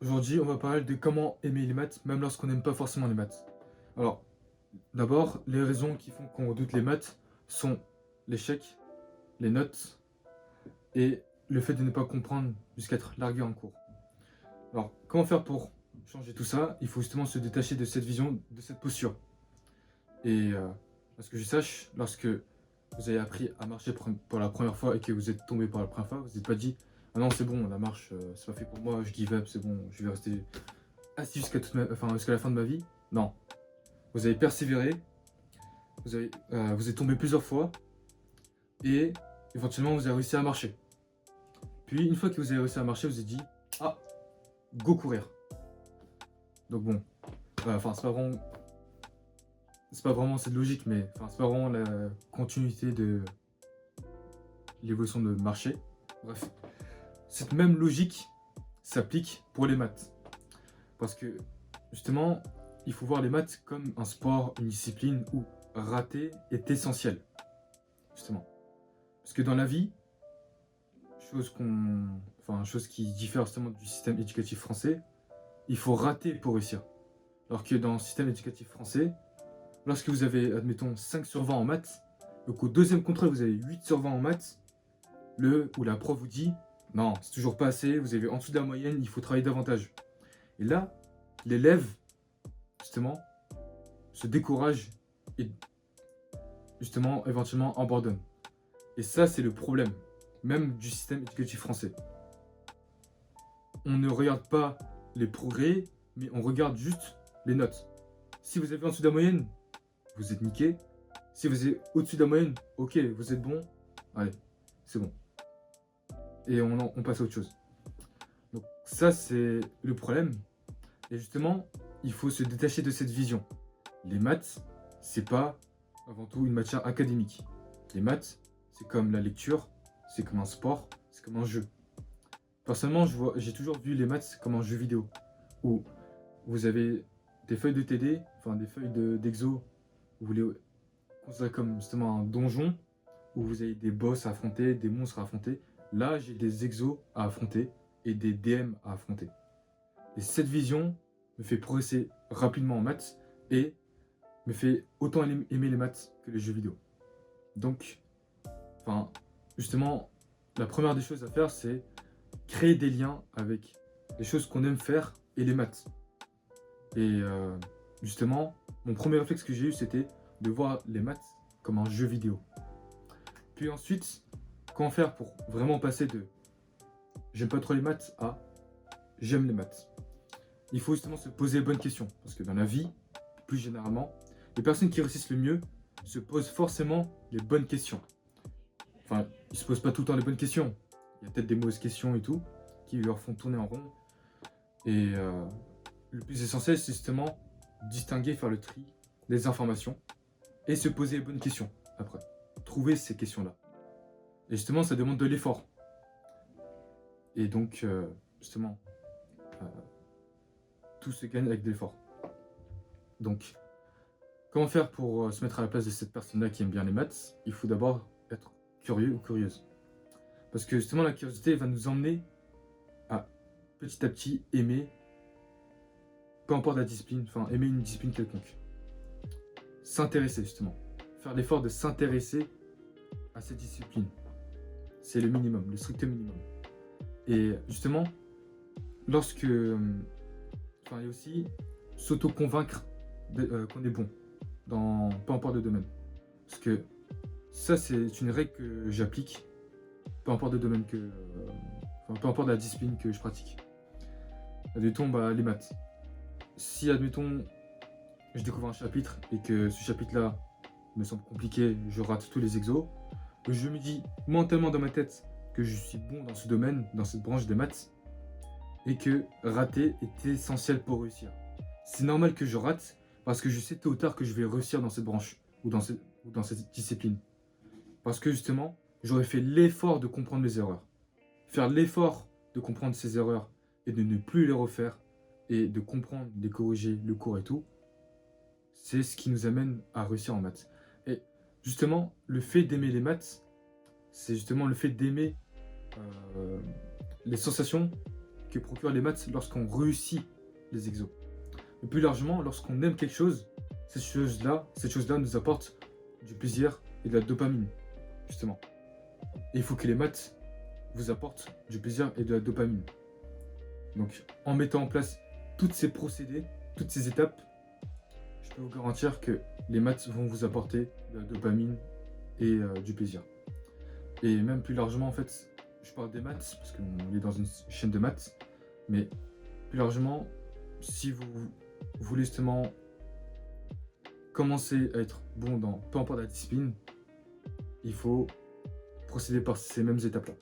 Aujourd'hui, on va parler de comment aimer les maths, même lorsqu'on n'aime pas forcément les maths. Alors, d'abord, les raisons qui font qu'on redoute les maths sont l'échec, les notes et le fait de ne pas comprendre jusqu'à être largué en cours. Alors, comment faire pour changer tout ça? Il faut justement se détacher de cette vision, de cette posture. Et à ce que je sache, lorsque vous avez appris à marcher pour la première fois et que vous êtes tombé pour la première fois, vous n'êtes pas dit: ah non, c'est bon, la marche, c'est pas fait pour moi, je give up, c'est bon, je vais rester assis jusqu'à la fin de ma vie. Non. Vous avez persévéré, vous êtes tombé plusieurs fois et éventuellement vous avez réussi à marcher. Puis une fois que vous avez réussi à marcher, vous avez dit: ah, go courir. Donc bon, enfin c'est pas vraiment cette logique, mais enfin c'est pas vraiment la continuité de l'évolution de marcher. Bref, cette même logique s'applique pour les maths. Parce que justement, il faut voir les maths comme un sport, une discipline où rater est essentiel. Justement. Parce que dans la vie, chose qui diffère justement du système éducatif français, il faut rater pour réussir. Alors que dans le système éducatif français, lorsque vous avez, admettons, 5 sur 20 en maths, donc au deuxième contrôle, vous avez 8 sur 20 en maths, où la prof vous dit: non, c'est toujours pas assez, vous avez en dessous de la moyenne, il faut travailler davantage. Et là, l'élève, justement, se décourage et, justement, éventuellement abandonne. Et ça, c'est le problème, même du système éducatif français. On ne regarde pas les progrès, mais on regarde juste les notes. Si vous avez en dessous de la moyenne, vous êtes niqué. Si vous êtes au-dessus de la moyenne, ok, vous êtes bon. Allez, c'est bon. Et on passe à autre chose. Donc ça, c'est le problème. Et justement, il faut se détacher de cette vision. Les maths, c'est pas avant tout une matière académique. Les maths, c'est comme la lecture, c'est comme un sport, c'est comme un jeu. Personnellement, j'ai toujours vu les maths comme un jeu vidéo, où vous avez des feuilles de TD, enfin des feuilles d'exo, vous voulez considérer comme justement un donjon, où vous avez des boss à affronter, des monstres à affronter. Là, j'ai des exos à affronter et des DM à affronter. Et cette vision me fait progresser rapidement en maths et me fait autant aimer les maths que les jeux vidéo. Donc, enfin, justement, la première des choses à faire, c'est créer des liens avec les choses qu'on aime faire et les maths. Et justement, mon premier réflexe que j'ai eu, c'était de voir les maths comme un jeu vidéo. Puis ensuite, comment faire pour vraiment passer de j'aime pas trop les maths à j'aime les maths? Il faut justement se poser les bonnes questions. Parce que dans la vie, plus généralement, les personnes qui réussissent le mieux se posent forcément les bonnes questions. Enfin, ils se posent pas tout le temps les bonnes questions. Il y a peut-être des mauvaises questions et tout, qui leur font tourner en rond. Et le plus essentiel, c'est justement distinguer, faire le tri des informations et se poser les bonnes questions après. Trouver ces questions-là. Et justement, ça demande de l'effort. Et donc, justement, tout se gagne avec de l'effort. Donc, comment faire pour se mettre à la place de cette personne-là qui aime bien les maths? Il faut d'abord être curieux ou curieuse. Parce que justement, la curiosité va nous emmener à petit aimer, peu importe la discipline, enfin aimer une discipline quelconque. S'intéresser justement. Faire l'effort de s'intéresser à cette discipline. C'est le minimum, le strict minimum. Et justement, lorsque... Enfin, et aussi s'auto-convaincre qu'on est bon dans peu importe le domaine. Parce que ça, c'est une règle que j'applique, peu importe le domaine peu importe la discipline que je pratique. Admettons, les maths. Si, admettons, je découvre un chapitre et que ce chapitre-là me semble compliqué, je rate tous les exos, je me dis mentalement dans ma tête que je suis bon dans ce domaine, dans cette branche des maths, et que rater est essentiel pour réussir. C'est normal que je rate parce que je sais tôt ou tard que je vais réussir dans cette branche ou dans cette discipline. Parce que justement, j'aurais fait l'effort de comprendre mes erreurs. Faire l'effort de comprendre ces erreurs et de ne plus les refaire et de comprendre, de corriger le cours et tout, c'est ce qui nous amène à réussir en maths. Et justement, le fait d'aimer les maths, c'est justement le fait d'aimer les sensations que procurent les maths lorsqu'on réussit les exos. Et plus largement, lorsqu'on aime quelque chose, cette chose-là nous apporte du plaisir et de la dopamine, justement. Et il faut que les maths vous apportent du plaisir et de la dopamine. Donc, en mettant en place tous ces procédés, toutes ces étapes, je peux vous garantir que les maths vont vous apporter de la dopamine et du plaisir. Et même plus largement, en fait, je parle des maths parce qu'on est dans une chaîne de maths, mais plus largement, si vous voulez justement commencer à être bon dans peu importe la discipline, il faut procéder par ces mêmes étapes-là.